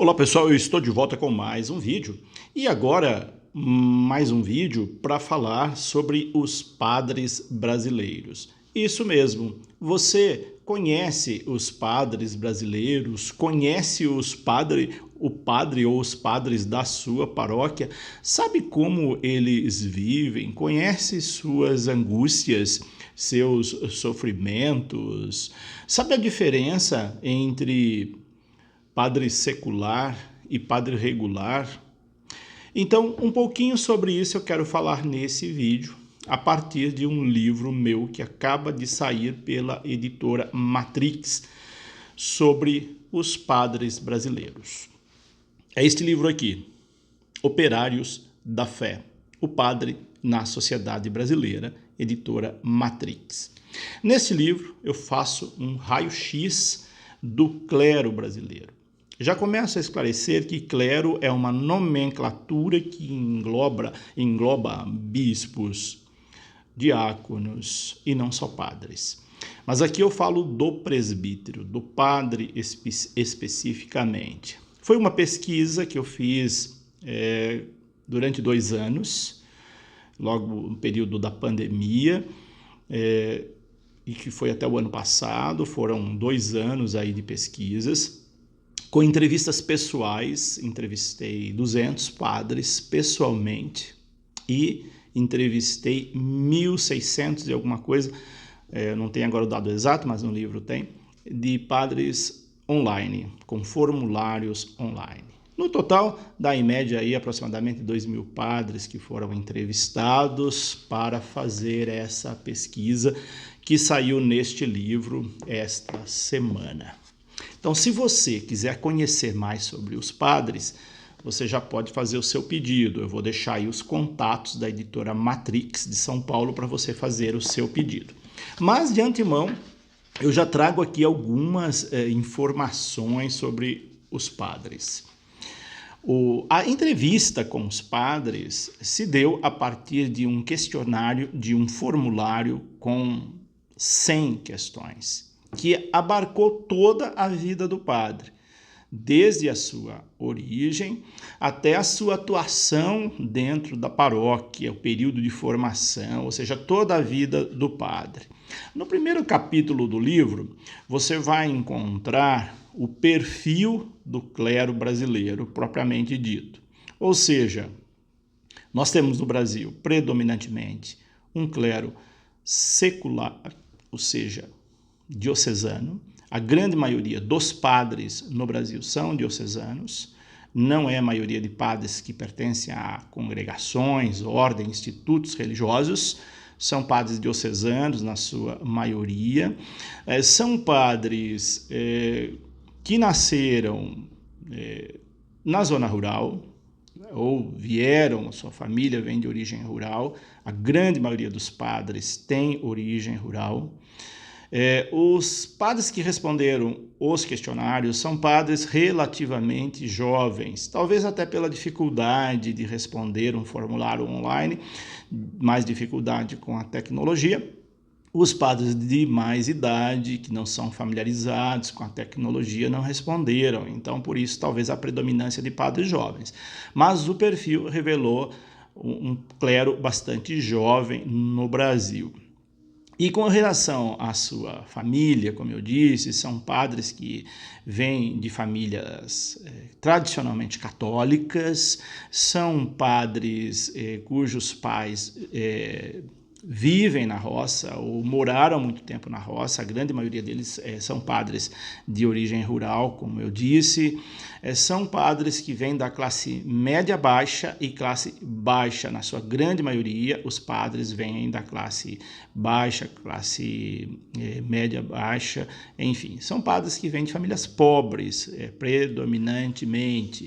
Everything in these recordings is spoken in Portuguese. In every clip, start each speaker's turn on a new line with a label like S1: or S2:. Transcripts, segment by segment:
S1: Olá pessoal, eu estou de volta com mais um vídeo e agora mais um vídeo para falar sobre os padres brasileiros. Isso mesmo, você conhece os padres brasileiros, conhece o padre ou os padres da sua paróquia, sabe como eles vivem, conhece suas angústias, seus sofrimentos, sabe a diferença entre padre secular e padre regular? Então, um pouquinho sobre isso eu quero falar nesse vídeo, a partir de um livro meu que acaba de sair pela editora Matrix, sobre os padres brasileiros. É este livro aqui, Operários da Fé, o padre na sociedade brasileira, editora Matrix. Nesse livro eu faço um raio-x do clero brasileiro. Já começo a esclarecer que clero é uma nomenclatura que engloba bispos, diáconos e não só padres. Mas aqui eu falo do presbítero, do padre especificamente. Foi uma pesquisa que eu fiz durante 2 anos, logo no período da pandemia, e que foi até o ano passado. Foram 2 anos aí de pesquisas, com entrevistas pessoais. Entrevistei 200 padres pessoalmente e entrevistei 1.600 e alguma coisa, não tem agora o dado exato, mas no livro tem, de padres online, com formulários online. No total, dá em média aí aproximadamente 2.000 padres que foram entrevistados para fazer essa pesquisa que saiu neste livro esta semana. Então, se você quiser conhecer mais sobre os padres, você já pode fazer o seu pedido. Eu vou deixar aí os contatos da editora Matrix de São Paulo para você fazer o seu pedido. Mas, de antemão, eu já trago aqui algumas informações sobre os padres. A entrevista com os padres se deu a partir de um questionário, de um formulário com 100 questões, que abarcou toda a vida do padre, desde a sua origem até a sua atuação dentro da paróquia, o período de formação, ou seja, toda a vida do padre. No primeiro capítulo do livro, você vai encontrar o perfil do clero brasileiro, propriamente dito. Ou seja, nós temos no Brasil, predominantemente, um clero secular, ou seja, diocesano. A grande maioria dos padres no Brasil são diocesanos. Não é a maioria de padres que pertencem a congregações, ordens, institutos religiosos. São padres diocesanos, na sua maioria. São padres que nasceram na zona rural, ou vieram, a sua família vem de origem rural. A grande maioria dos padres tem origem rural. Os padres que responderam os questionários são padres relativamente jovens, talvez até pela dificuldade de responder um formulário online, mais dificuldade com a tecnologia. Os padres de mais idade, que não são familiarizados com a tecnologia, não responderam. Então, por isso, talvez a predominância de padres jovens. Mas o perfil revelou um clero bastante jovem no Brasil. E com relação à sua família, como eu disse, são padres que vêm de famílias tradicionalmente católicas, são padres cujos pais vivem na roça ou moraram muito tempo na roça. A grande maioria deles são padres de origem rural, como eu disse. São padres que vêm da classe média baixa e classe baixa. Na sua grande maioria, os padres vêm da classe baixa, classe média baixa, enfim. São padres que vêm de famílias pobres, predominantemente.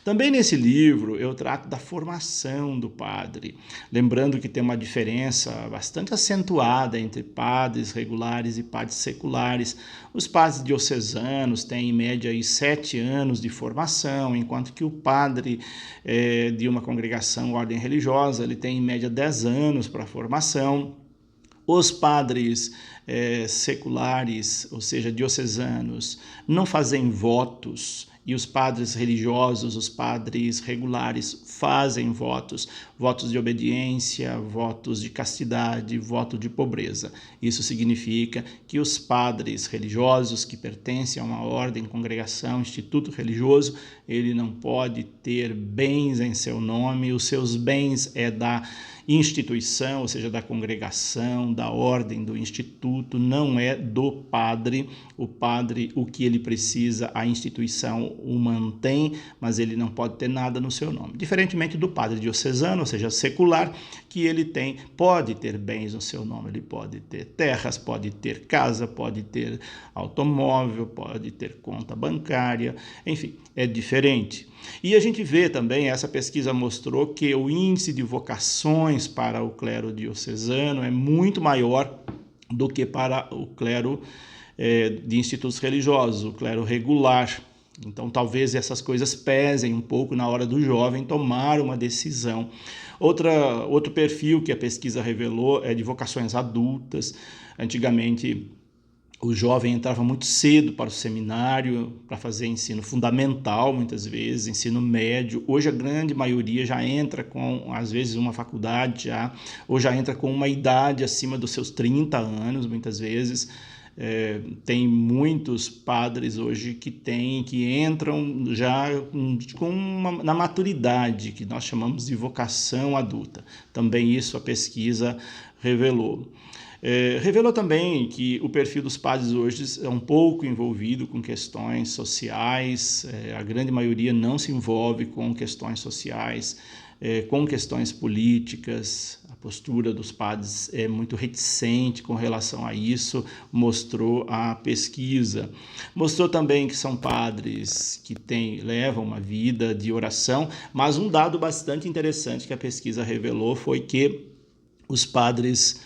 S1: Também nesse livro eu trato da formação do padre, lembrando que tem uma diferença bastante acentuada entre padres regulares e padres seculares. Os padres diocesanos têm em média aí 7 anos de formação, enquanto que o padre de uma congregação, ordem religiosa, ele tem em média 10 anos para formação. Os padres seculares, ou seja, diocesanos, não fazem votos E os padres religiosos, os padres regulares fazem votos, votos de obediência, votos de castidade, voto de pobreza. Isso significa que os padres religiosos que pertencem a uma ordem, congregação, instituto religioso, ele não pode ter bens em seu nome, os seus bens é da instituição, ou seja, da congregação, da ordem, do instituto, não é do padre. O padre, o que ele precisa, a instituição o mantém, mas ele não pode ter nada no seu nome. Diferentemente do padre diocesano, ou seja, secular, que ele pode ter bens no seu nome, ele pode ter terras, pode ter casa, pode ter automóvel, pode ter conta bancária, enfim, é diferente. E a gente vê também, essa pesquisa mostrou que o índice de vocações para o clero diocesano é muito maior do que para o clero de institutos religiosos, o clero regular. Então, talvez essas coisas pesem um pouco na hora do jovem tomar uma decisão. Outro perfil que a pesquisa revelou é de vocações adultas. Antigamente, o jovem entrava muito cedo para o seminário, para fazer ensino fundamental, muitas vezes, ensino médio. Hoje a grande maioria já entra com, às vezes, uma faculdade, ou já entra com uma idade acima dos seus 30 anos, muitas vezes. Tem muitos padres hoje que entram já na maturidade, que nós chamamos de vocação adulta. Também isso a pesquisa revelou. Revelou também que o perfil dos padres hoje é um pouco envolvido com questões sociais, a grande maioria não se envolve com questões sociais, com questões políticas. A postura dos padres é muito reticente com relação a isso, mostrou a pesquisa. Mostrou também que são padres que levam uma vida de oração, mas um dado bastante interessante que a pesquisa revelou foi que os padres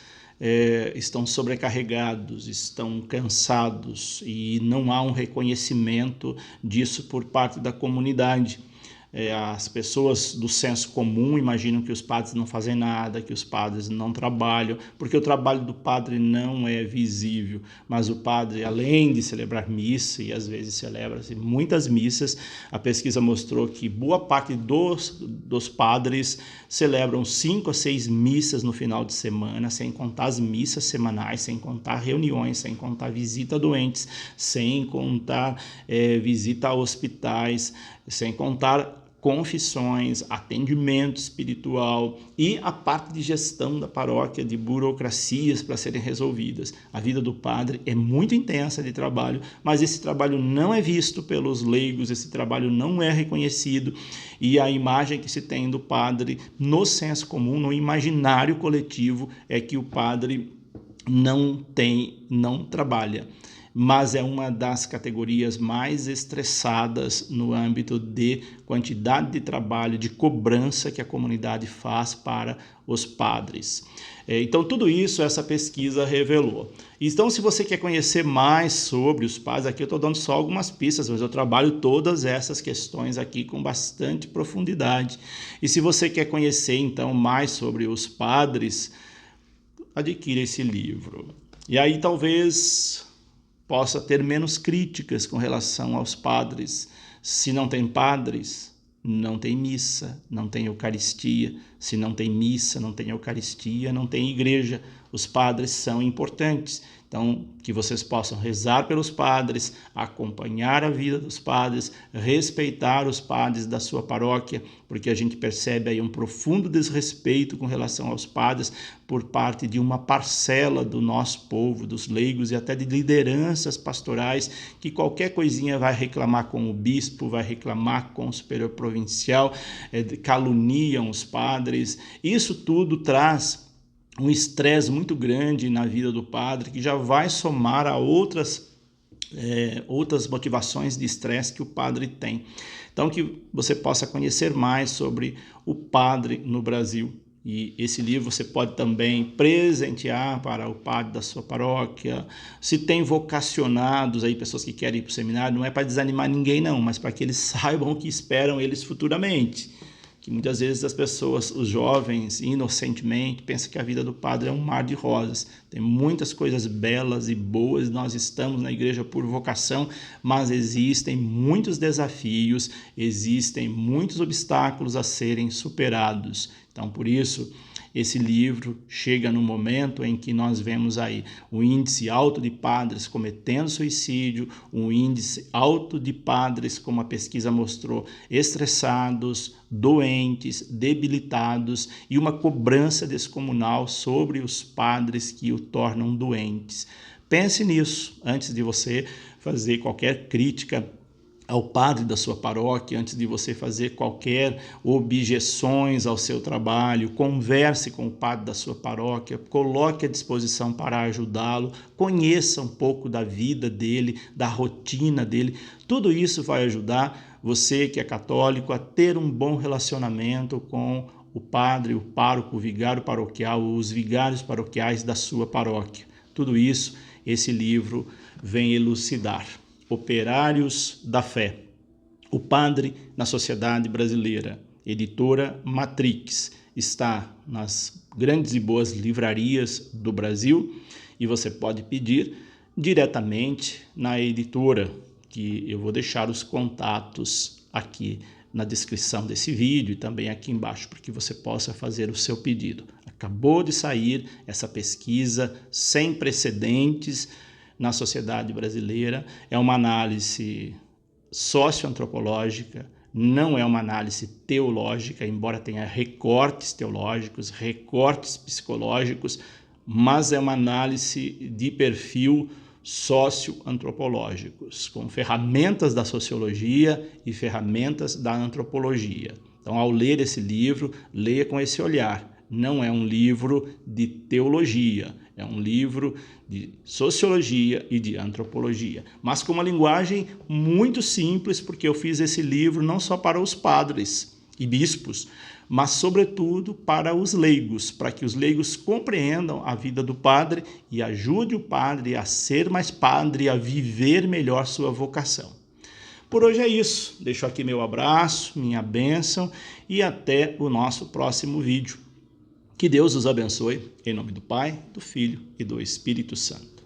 S1: estão sobrecarregados, estão cansados e não há um reconhecimento disso por parte da comunidade. As pessoas do senso comum imaginam que os padres não fazem nada, que os padres não trabalham, porque o trabalho do padre não é visível, mas o padre, além de celebrar missa, e às vezes celebra-se muitas missas, a pesquisa mostrou que boa parte dos padres celebram 5 a 6 missas no final de semana, sem contar as missas semanais, sem contar reuniões, sem contar visita a doentes, sem contar visita a hospitais, sem contar confissões, atendimento espiritual e a parte de gestão da paróquia, de burocracias para serem resolvidas. A vida do padre é muito intensa de trabalho, mas esse trabalho não é visto pelos leigos, esse trabalho não é reconhecido, e a imagem que se tem do padre no senso comum, no imaginário coletivo, é que o padre não trabalha, mas é uma das categorias mais estressadas no âmbito de quantidade de trabalho, de cobrança que a comunidade faz para os padres. Então, tudo isso essa pesquisa revelou. Então, se você quer conhecer mais sobre os padres, aqui eu estou dando só algumas pistas, mas eu trabalho todas essas questões aqui com bastante profundidade. E se você quer conhecer, então, mais sobre os padres, adquira esse livro. E aí, talvez possa ter menos críticas com relação aos padres. Se não tem padres, não tem missa, não tem Eucaristia. Se não tem missa, não tem Eucaristia, não tem igreja. Os padres são importantes. Então, que vocês possam rezar pelos padres, acompanhar a vida dos padres, respeitar os padres da sua paróquia, porque a gente percebe aí um profundo desrespeito com relação aos padres por parte de uma parcela do nosso povo, dos leigos e até de lideranças pastorais, que qualquer coisinha vai reclamar com o bispo, vai reclamar com o superior provincial, caluniam os padres. Isso tudo traz um estresse muito grande na vida do padre, que já vai somar a outras motivações de estresse que o padre tem. Então, que você possa conhecer mais sobre o padre no Brasil. E esse livro você pode também presentear para o padre da sua paróquia. Se tem vocacionados aí, pessoas que querem ir para o seminário, não é para desanimar ninguém não, mas para que eles saibam o que esperam eles futuramente. que muitas vezes as pessoas, os jovens, inocentemente, pensam que a vida do padre é um mar de rosas. Tem muitas coisas belas e boas, nós estamos na igreja por vocação, mas existem muitos desafios, existem muitos obstáculos a serem superados. Então, por isso, esse livro chega no momento em que nós vemos aí um índice alto de padres cometendo suicídio, um índice alto de padres, como a pesquisa mostrou, estressados, doentes, debilitados e uma cobrança descomunal sobre os padres que o tornam doentes. Pense nisso antes de você fazer qualquer crítica ao padre da sua paróquia, antes de você fazer qualquer objeções ao seu trabalho. Converse com o padre da sua paróquia, coloque à disposição para ajudá-lo, conheça um pouco da vida dele, da rotina dele. Tudo isso vai ajudar você que é católico a ter um bom relacionamento com o padre, o pároco, o vigário paroquial, os vigários paroquiais da sua paróquia. Tudo isso, esse livro vem elucidar. Operários da Fé, o padre na sociedade brasileira, editora Matrix, está nas grandes e boas livrarias do Brasil e você pode pedir diretamente na editora, que eu vou deixar os contatos aqui na descrição desse vídeo e também aqui embaixo, para que você possa fazer o seu pedido. Acabou de sair essa pesquisa sem precedentes na sociedade brasileira, é uma análise socioantropológica, não é uma análise teológica, embora tenha recortes teológicos, recortes psicológicos, mas é uma análise de perfil socioantropológicos, com ferramentas da sociologia e ferramentas da antropologia. Então, ao ler esse livro, leia com esse olhar. Não é um livro de teologia, é um livro de sociologia e de antropologia, mas com uma linguagem muito simples, porque eu fiz esse livro não só para os padres e bispos, mas sobretudo para os leigos, para que os leigos compreendam a vida do padre e ajude o padre a ser mais padre, a viver melhor sua vocação. Por hoje é isso, deixo aqui meu abraço, minha bênção e até o nosso próximo vídeo. Que Deus os abençoe, em nome do Pai, do Filho e do Espírito Santo.